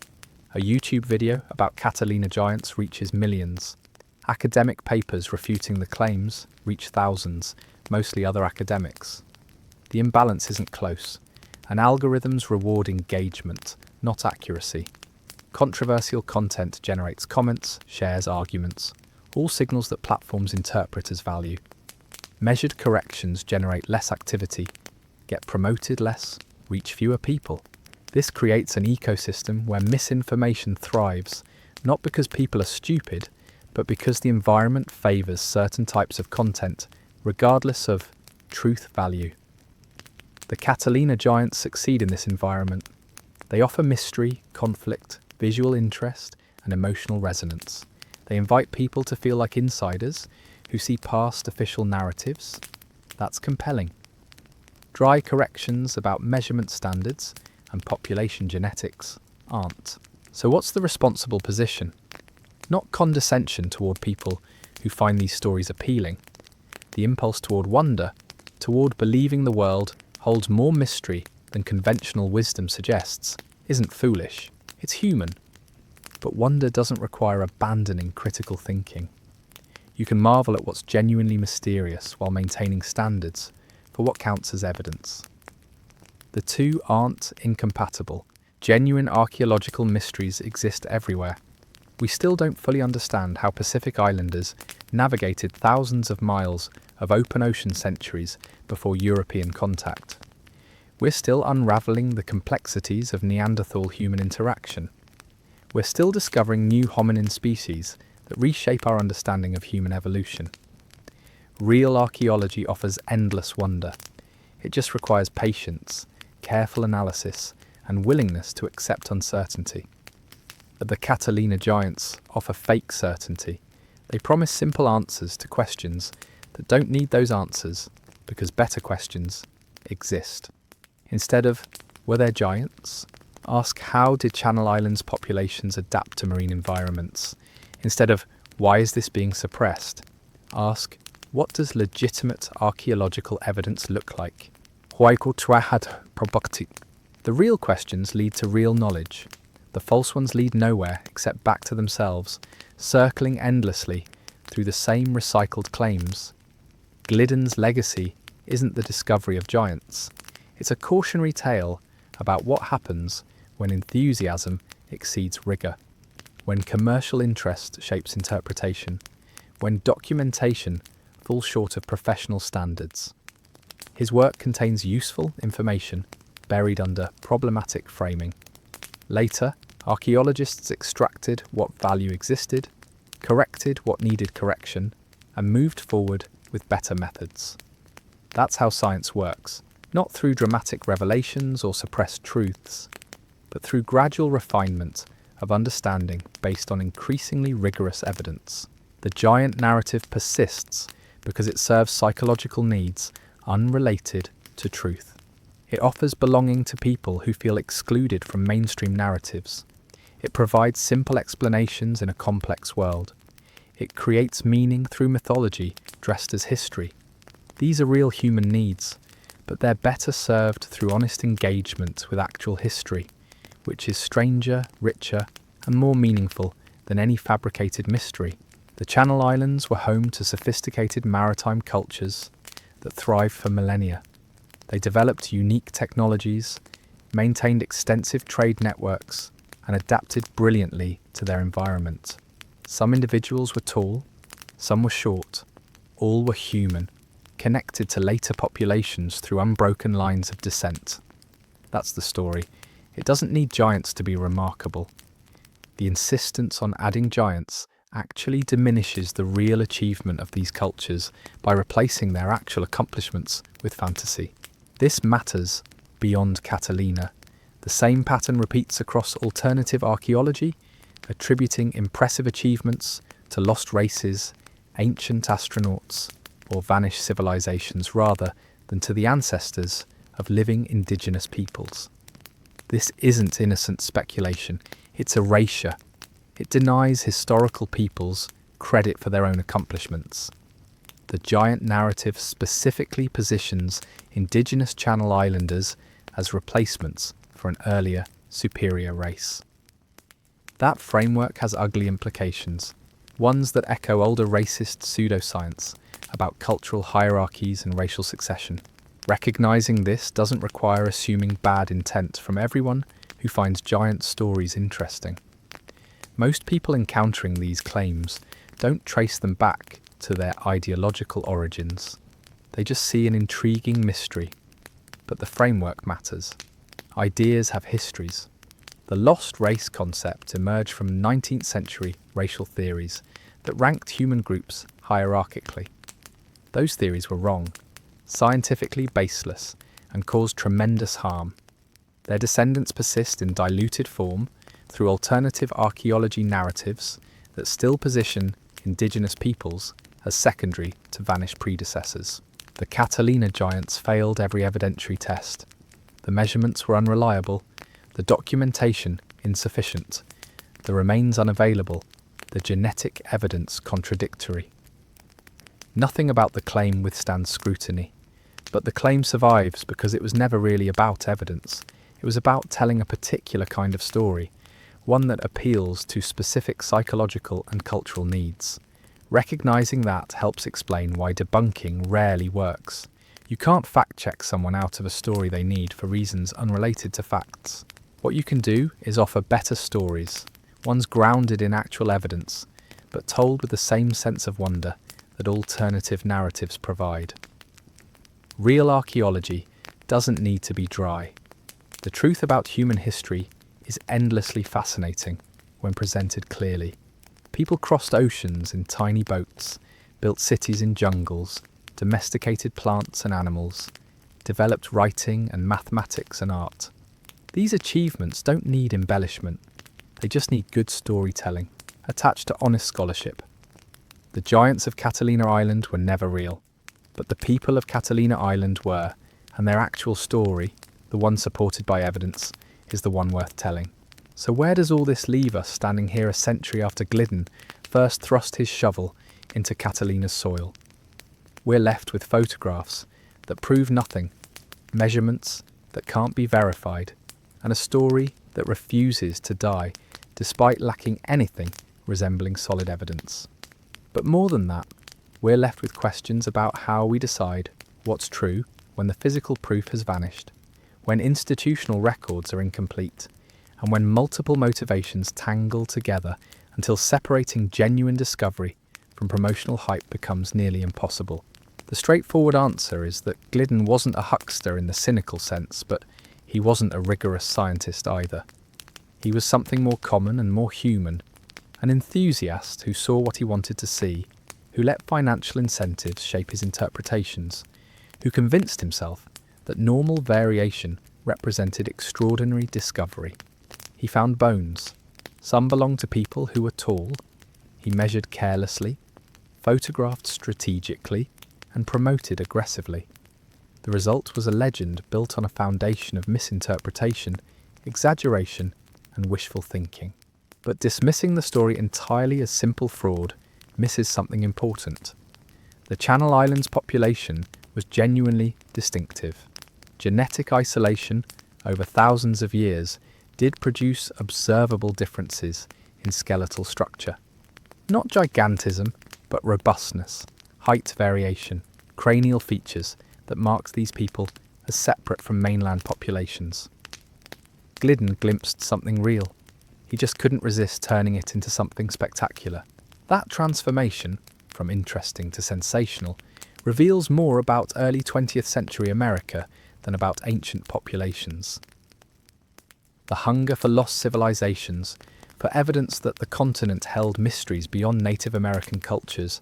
A YouTube video about Catalina Giants reaches millions. Academic papers refuting the claims reach thousands, mostly other academics. The imbalance isn't close, and algorithms reward engagement, not accuracy. Controversial content generates comments, shares, arguments, all signals that platforms interpret as value. Measured corrections generate less activity, get promoted less, reach fewer people. This creates an ecosystem where misinformation thrives, not because people are stupid, but because the environment favors certain types of content, regardless of truth value. The Catalina Giants succeed in this environment. They offer mystery, conflict, visual interest, and emotional resonance. They invite people to feel like insiders who see past official narratives. That's compelling. Dry corrections about measurement standards and population genetics aren't. So what's the responsible position? Not condescension toward people who find these stories appealing. The impulse toward wonder, toward believing the world holds more mystery than conventional wisdom suggests, isn't foolish. It's human. But wonder doesn't require abandoning critical thinking. You can marvel at what's genuinely mysterious while maintaining standards for what counts as evidence. The two aren't incompatible. Genuine archaeological mysteries exist everywhere. We still don't fully understand how Pacific Islanders navigated thousands of miles of open ocean centuries before European contact. We're still unraveling the complexities of Neanderthal-human interaction. We're still discovering new hominin species that reshape our understanding of human evolution. Real archaeology offers endless wonder. It just requires patience, careful analysis, and willingness to accept uncertainty. The Catalina Giants offer fake certainty. They promise simple answers to questions that don't need those answers because better questions exist. Instead of, were there giants? Ask, how did Channel Islands populations adapt to marine environments? Instead of, why is this being suppressed? Ask, what does legitimate archaeological evidence look like? The real questions lead to real knowledge. The false ones lead nowhere except back to themselves, circling endlessly through the same recycled claims. Glidden's legacy isn't the discovery of giants. It's a cautionary tale about what happens when enthusiasm exceeds rigour, when commercial interest shapes interpretation, when documentation falls short of professional standards. His work contains useful information buried under problematic framing. Later, archaeologists extracted what value existed, corrected what needed correction, and moved forward with better methods. That's how science works, not through dramatic revelations or suppressed truths, but through gradual refinement of understanding based on increasingly rigorous evidence. The giant narrative persists because it serves psychological needs unrelated to truth. It offers belonging to people who feel excluded from mainstream narratives. It provides simple explanations in a complex world. It creates meaning through mythology dressed as history. These are real human needs, but they're better served through honest engagement with actual history, which is stranger, richer, and more meaningful than any fabricated mystery. The Channel Islands were home to sophisticated maritime cultures that thrived for millennia. They developed unique technologies, maintained extensive trade networks, and adapted brilliantly to their environment. Some individuals were tall, some were short, all were human, connected to later populations through unbroken lines of descent. That's the story. It doesn't need giants to be remarkable. The insistence on adding giants actually diminishes the real achievement of these cultures by replacing their actual accomplishments with fantasy. This matters beyond Catalina. The same pattern repeats across alternative archaeology, attributing impressive achievements to lost races, ancient astronauts, or vanished civilizations rather than to the ancestors of living indigenous peoples. This isn't innocent speculation, it's erasure. It denies historical peoples credit for their own accomplishments. The giant narrative specifically positions indigenous Channel Islanders as replacements for an earlier, superior race. That framework has ugly implications, ones that echo older racist pseudoscience about cultural hierarchies and racial succession. Recognizing this doesn't require assuming bad intent from everyone who finds giant stories interesting. Most people encountering these claims don't trace them back to their ideological origins. They just see an intriguing mystery. But the framework matters. Ideas have histories. The lost race concept emerged from 19th century racial theories that ranked human groups hierarchically. Those theories were wrong, scientifically baseless, and caused tremendous harm. Their descendants persist in diluted form through alternative archaeology narratives that still position indigenous peoples as secondary to vanished predecessors. The Catalina Giants failed every evidentiary test. The measurements were unreliable, the documentation insufficient, the remains unavailable, the genetic evidence contradictory. Nothing about the claim withstands scrutiny, but the claim survives because it was never really about evidence. It was about telling a particular kind of story, one that appeals to specific psychological and cultural needs. Recognizing that helps explain why debunking rarely works. You can't fact-check someone out of a story they need for reasons unrelated to facts. What you can do is offer better stories, ones grounded in actual evidence, but told with the same sense of wonder that alternative narratives provide. Real archaeology doesn't need to be dry. The truth about human history is endlessly fascinating when presented clearly. People crossed oceans in tiny boats, built cities in jungles, domesticated plants and animals, developed writing and mathematics and art. These achievements don't need embellishment, they just need good storytelling, attached to honest scholarship. The giants of Catalina Island were never real, but the people of Catalina Island were, and their actual story, the one supported by evidence, is the one worth telling. So where does all this leave us standing here a century after Glidden first thrust his shovel into Catalina's soil? We're left with photographs that prove nothing, measurements that can't be verified, and a story that refuses to die despite lacking anything resembling solid evidence. But more than that, we're left with questions about how we decide what's true when the physical proof has vanished, when institutional records are incomplete, and when multiple motivations tangle together until separating genuine discovery from promotional hype becomes nearly impossible. The straightforward answer is that Glidden wasn't a huckster in the cynical sense, but he wasn't a rigorous scientist either. He was something more common and more human, an enthusiast who saw what he wanted to see, who let financial incentives shape his interpretations, who convinced himself that normal variation represented extraordinary discovery. He found bones. Some belonged to people who were tall. He measured carelessly, photographed strategically, and promoted aggressively. The result was a legend built on a foundation of misinterpretation, exaggeration, and wishful thinking. But dismissing the story entirely as simple fraud misses something important. The Channel Islands population was genuinely distinctive. Genetic isolation over thousands of years did produce observable differences in skeletal structure. Not gigantism, but robustness, height variation, cranial features that marked these people as separate from mainland populations. Glidden glimpsed something real. He just couldn't resist turning it into something spectacular. That transformation, from interesting to sensational, reveals more about early 20th century America than about ancient populations. The hunger for lost civilizations, for evidence that the continent held mysteries beyond Native American cultures,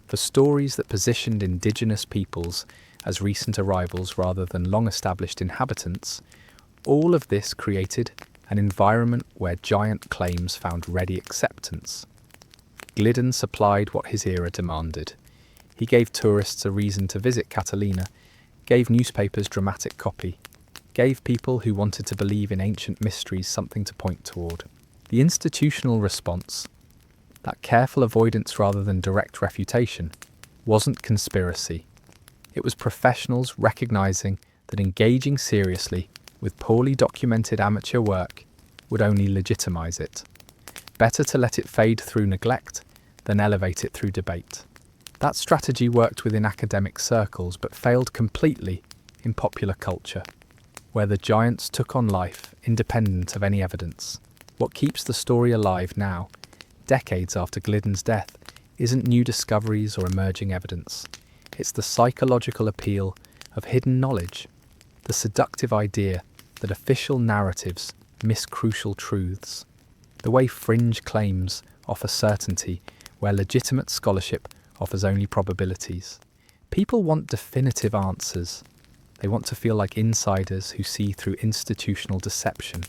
for stories that positioned indigenous peoples as recent arrivals rather than long-established inhabitants, all of this created an environment where giant claims found ready acceptance. Glidden supplied what his era demanded. He gave tourists a reason to visit Catalina, gave newspapers dramatic copy, gave people who wanted to believe in ancient mysteries something to point toward. The institutional response, that careful avoidance rather than direct refutation, wasn't conspiracy. It was professionals recognizing that engaging seriously with poorly documented amateur work would only legitimize it. Better to let it fade through neglect than elevate it through debate. That strategy worked within academic circles but failed completely in popular culture, where the giants took on life independent of any evidence. What keeps the story alive now, decades after Glidden's death, isn't new discoveries or emerging evidence. It's the psychological appeal of hidden knowledge, the seductive idea that official narratives miss crucial truths, the way fringe claims offer certainty where legitimate scholarship offers only probabilities. People want definitive answers. They want to feel like insiders who see through institutional deception.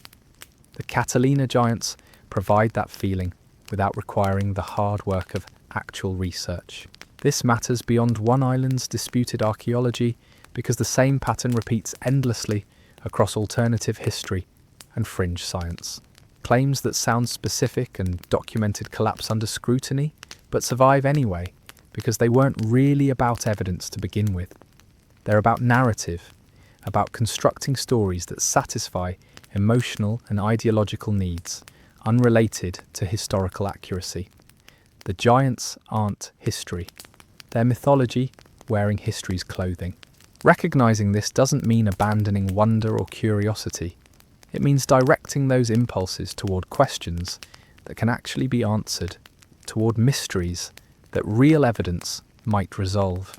The Catalina Giants provide that feeling without requiring the hard work of actual research. This matters beyond one island's disputed archaeology because the same pattern repeats endlessly across alternative history and fringe science. Claims that sound specific and documented collapse under scrutiny, but survive anyway because they weren't really about evidence to begin with. They're about narrative, about constructing stories that satisfy emotional and ideological needs, unrelated to historical accuracy. The giants aren't history. They're mythology wearing history's clothing. Recognizing this doesn't mean abandoning wonder or curiosity. It means directing those impulses toward questions that can actually be answered, toward mysteries that real evidence might resolve.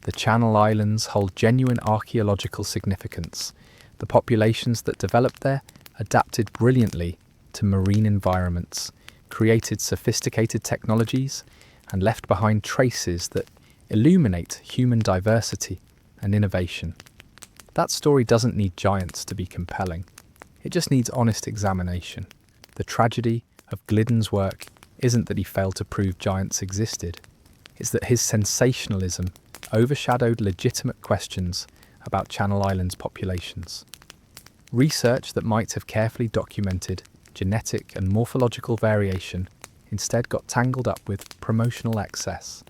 The Channel Islands hold genuine archaeological significance. The populations that developed there adapted brilliantly to marine environments, created sophisticated technologies, and left behind traces that illuminate human diversity and innovation. That story doesn't need giants to be compelling. It just needs honest examination. The tragedy of Glidden's work isn't that he failed to prove giants existed. It's that his sensationalism overshadowed legitimate questions about Channel Islands' populations. Research that might have carefully documented genetic and morphological variation instead got tangled up with promotional excess.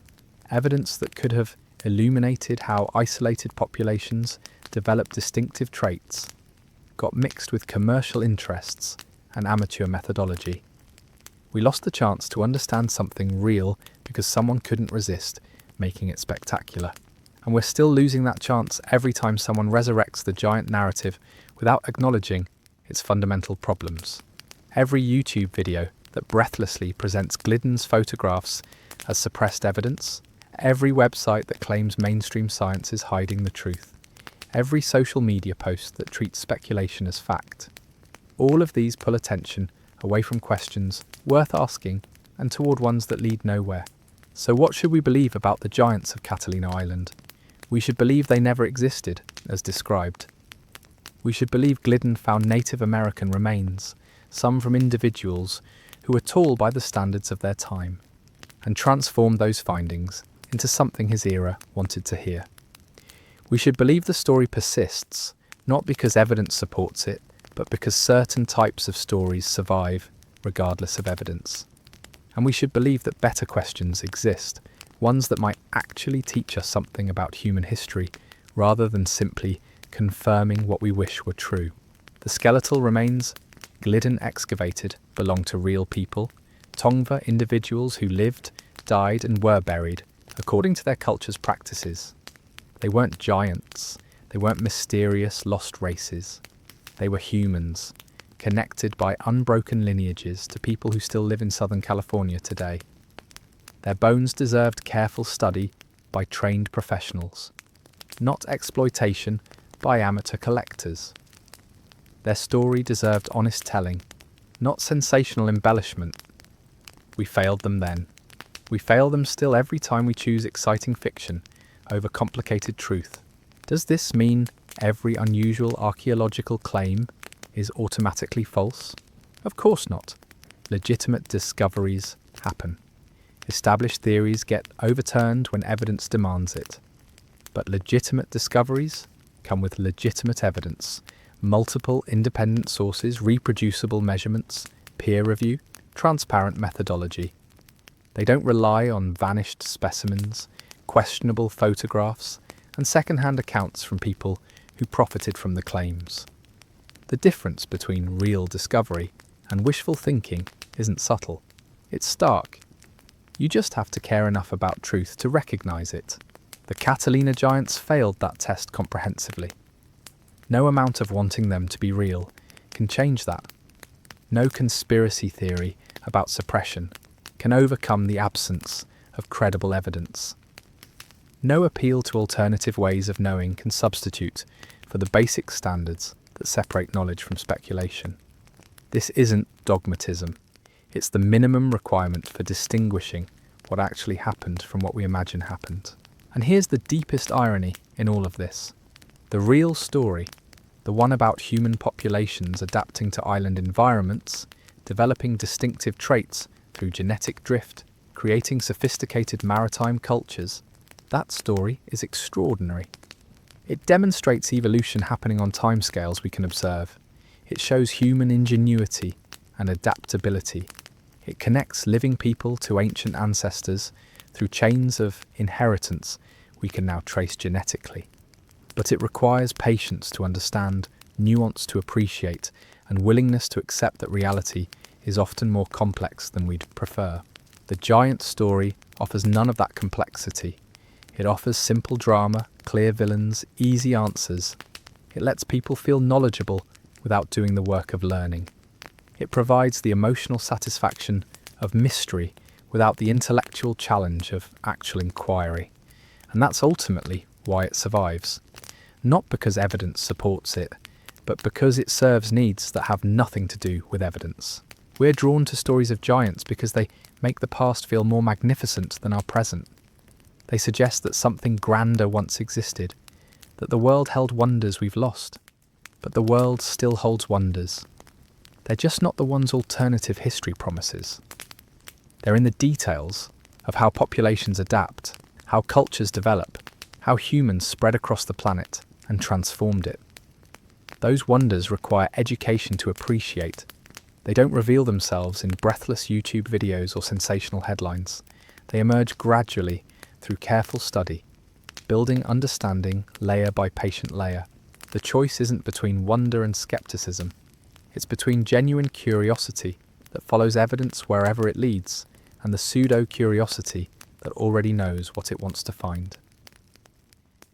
Evidence that could have illuminated how isolated populations develop distinctive traits got mixed with commercial interests and amateur methodology. We lost the chance to understand something real because someone couldn't resist making it spectacular. And we're still losing that chance every time someone resurrects the giant narrative without acknowledging its fundamental problems. Every YouTube video that breathlessly presents Glidden's photographs as suppressed evidence, every website that claims mainstream science is hiding the truth, every social media post that treats speculation as fact. All of these pull attention away from questions worth asking and toward ones that lead nowhere. So what should we believe about the giants of Catalina Island? We should believe they never existed, as described. We should believe Glidden found Native American remains, some from individuals who were tall by the standards of their time, and transformed those findings into something his era wanted to hear. We should believe the story persists, not because evidence supports it, but because certain types of stories survive regardless of evidence. And we should believe that better questions exist, ones that might actually teach us something about human history, rather than simply confirming what we wish were true. The skeletal remains Glidden excavated belong to real people, Tongva individuals who lived, died and were buried according to their culture's practices. They weren't giants, they weren't mysterious lost races. They were humans, connected by unbroken lineages to people who still live in Southern California today. Their bones deserved careful study by trained professionals, not exploitation by amateur collectors. Their story deserved honest telling, not sensational embellishment. We failed them then. We fail them still every time we choose exciting fiction over complicated truth. Does this mean every unusual archaeological claim is automatically false? Of course not. Legitimate discoveries happen. Established theories get overturned when evidence demands it. But legitimate discoveries come with legitimate evidence, multiple independent sources, reproducible measurements, peer review, transparent methodology. They don't rely on vanished specimens, questionable photographs, and second-hand accounts from people who profited from the claims. The difference between real discovery and wishful thinking isn't subtle. It's stark. You just have to care enough about truth to recognize it. The Catalina Giants failed that test comprehensively. No amount of wanting them to be real can change that. No conspiracy theory about suppression can overcome the absence of credible evidence. No appeal to alternative ways of knowing can substitute for the basic standards that separate knowledge from speculation. This isn't dogmatism. It's the minimum requirement for distinguishing what actually happened from what we imagine happened. And here's the deepest irony in all of this. The real story, the one about human populations adapting to island environments, developing distinctive traits through genetic drift, creating sophisticated maritime cultures, that story is extraordinary. It demonstrates evolution happening on timescales we can observe. It shows human ingenuity and adaptability. It connects living people to ancient ancestors through chains of inheritance we can now trace genetically. But it requires patience to understand, nuance to appreciate, and willingness to accept that reality is often more complex than we'd prefer. The giant story offers none of that complexity. It offers simple drama, clear villains, easy answers. It lets people feel knowledgeable without doing the work of learning. It provides the emotional satisfaction of mystery without the intellectual challenge of actual inquiry. And that's ultimately why it survives. Not because evidence supports it, but because it serves needs that have nothing to do with evidence. We're drawn to stories of giants because they make the past feel more magnificent than our present. They suggest that something grander once existed, that the world held wonders we've lost. but the world still holds wonders. They're just not the ones alternative history promises. They're in the details of how populations adapt, how cultures develop, how humans spread across the planet and transformed it. Those wonders require education to appreciate. They don't reveal themselves in breathless YouTube videos or sensational headlines. They emerge gradually through careful study, building understanding layer by patient layer. The choice isn't between wonder and skepticism. It's between genuine curiosity that follows evidence wherever it leads and the pseudo-curiosity that already knows what it wants to find.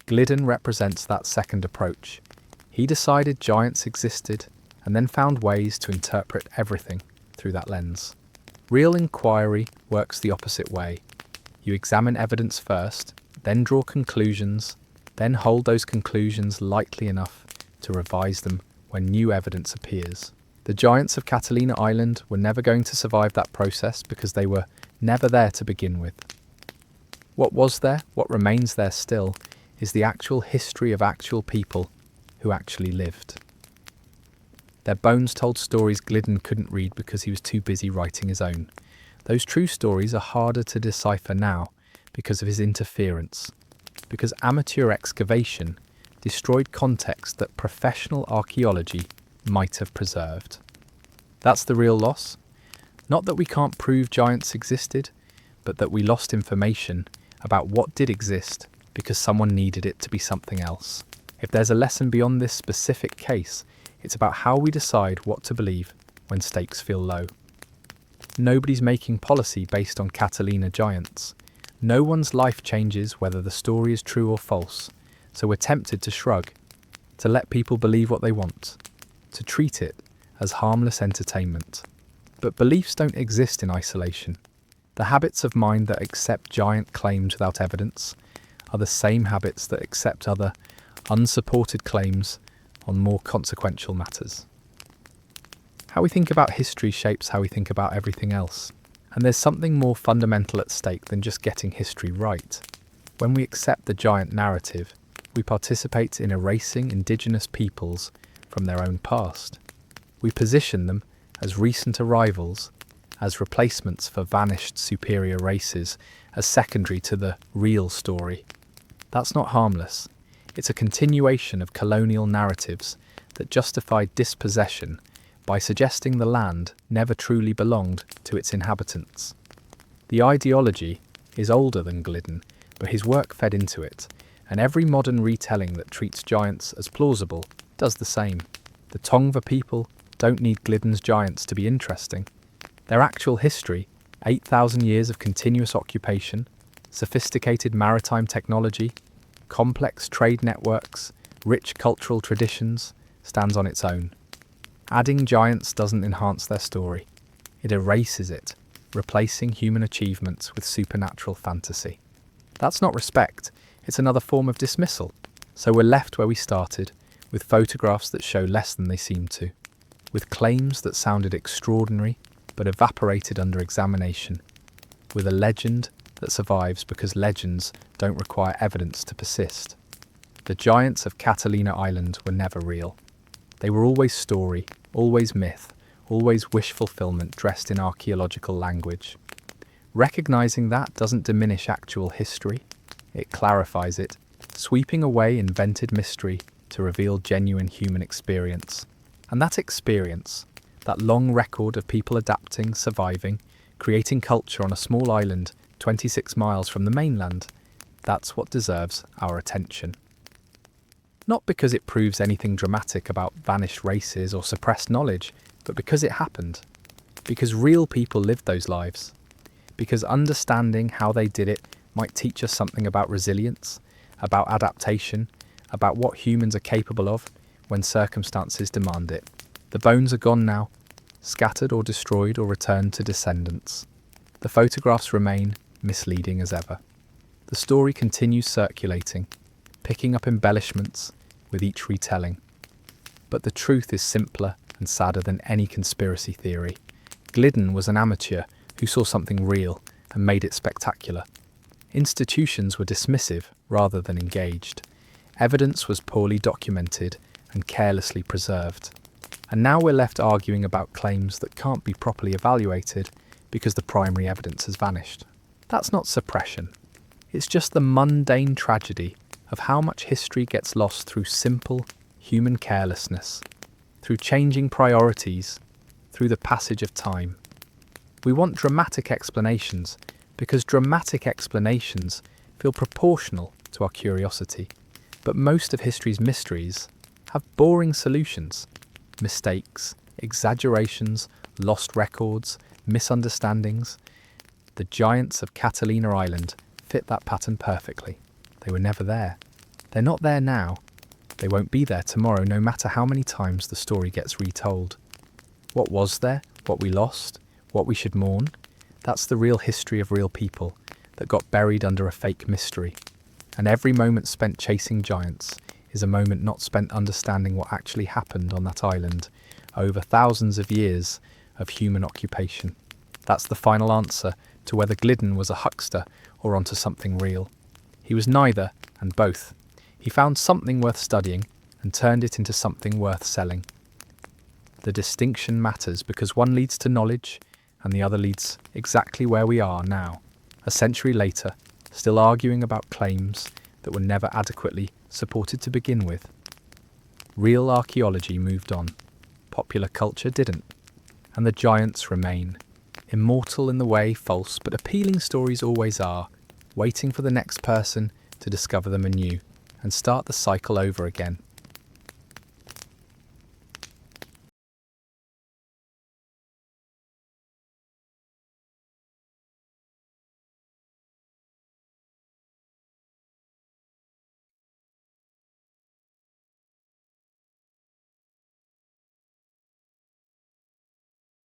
Glidden represents that second approach. He decided giants existed and then found ways to interpret everything through that lens. Real inquiry works the opposite way. You examine evidence first, then draw conclusions, then hold those conclusions lightly enough to revise them when new evidence appears. The giants of Catalina Island were never going to survive that process because they were never there to begin with. What was there, what remains there still, is the actual history of actual people who actually lived. Their bones told stories Glidden couldn't read because he was too busy writing his own. Those true stories are harder to decipher now because of his interference, because amateur excavation destroyed context that professional archaeology might have preserved. That's the real loss. Not that we can't prove giants existed, but that we lost information about what did exist because someone needed it to be something else. If there's a lesson beyond this specific case, it's about how we decide what to believe when stakes feel low. Nobody's making policy based on Catalina Giants. No one's life changes whether the story is true or false, so we're tempted to shrug, to let people believe what they want, to treat it as harmless entertainment. But beliefs don't exist in isolation. The habits of mind that accept giant claims without evidence are the same habits that accept other, unsupported claims on more consequential matters. How we think about history shapes how we think about everything else, and there's something more fundamental at stake than just getting history right. When we accept the giant narrative, we participate in erasing indigenous peoples from their own past. We position them as recent arrivals, as replacements for vanished superior races, as secondary to the real story. That's not harmless. It's a continuation of colonial narratives that justified dispossession by suggesting the land never truly belonged to its inhabitants. The ideology is older than Glidden, but his work fed into it, and every modern retelling that treats giants as plausible does the same. The Tongva people don't need Glidden's giants to be interesting. Their actual history, 8,000 years of continuous occupation, sophisticated maritime technology, complex trade networks, rich cultural traditions, stands on its own. Adding giants doesn't enhance their story. It erases it, replacing human achievements with supernatural fantasy. That's not respect, it's another form of dismissal. So we're left where we started, with photographs that show less than they seem to, with claims that sounded extraordinary but evaporated under examination, with a legend that survives because legends don't require evidence to persist. The giants of Catalina Island were never real. They were always story, always myth, always wish fulfillment dressed in archaeological language. Recognizing that doesn't diminish actual history, it clarifies it, sweeping away invented mystery to reveal genuine human experience. And that experience, that long record of people adapting, surviving, creating culture on a small island 26 miles from the mainland, that's what deserves our attention. Not because it proves anything dramatic about vanished races or suppressed knowledge, but because it happened. Because real people lived those lives. Because understanding how they did it might teach us something about resilience, about adaptation, about what humans are capable of when circumstances demand it. The bones are gone now, scattered or destroyed or returned to descendants. The photographs remain misleading as ever. The story continues circulating, picking up embellishments with each retelling. But the truth is simpler and sadder than any conspiracy theory. Glidden was an amateur who saw something real and made it spectacular. Institutions were dismissive rather than engaged. Evidence was poorly documented, and carelessly preserved. And now we're left arguing about claims that can't be properly evaluated because the primary evidence has vanished. That's not suppression. It's just the mundane tragedy of how much history gets lost through simple human carelessness, through changing priorities, through the passage of time. We want dramatic explanations because dramatic explanations feel proportional to our curiosity. But most of history's mysteries have boring solutions. Mistakes, exaggerations, lost records, misunderstandings. The giants of Catalina Island fit that pattern perfectly. They were never there. They're not there now. They won't be there tomorrow, no matter how many times the story gets retold. What was there? What we lost? What we should mourn? That's the real history of real people that got buried under a fake mystery. And every moment spent chasing giants is a moment not spent understanding what actually happened on that island over thousands of years of human occupation. That's the final answer to whether Glidden was a huckster or onto something real. He was neither, and both. He found something worth studying and turned it into something worth selling. The distinction matters because one leads to knowledge and the other leads exactly where we are now, a century later, still arguing about claims that were never adequately supported to begin with. Real archaeology moved on. Popular culture didn't. And the giants remain. Immortal in the way false but appealing stories always are, waiting for the next person to discover them anew and start the cycle over again.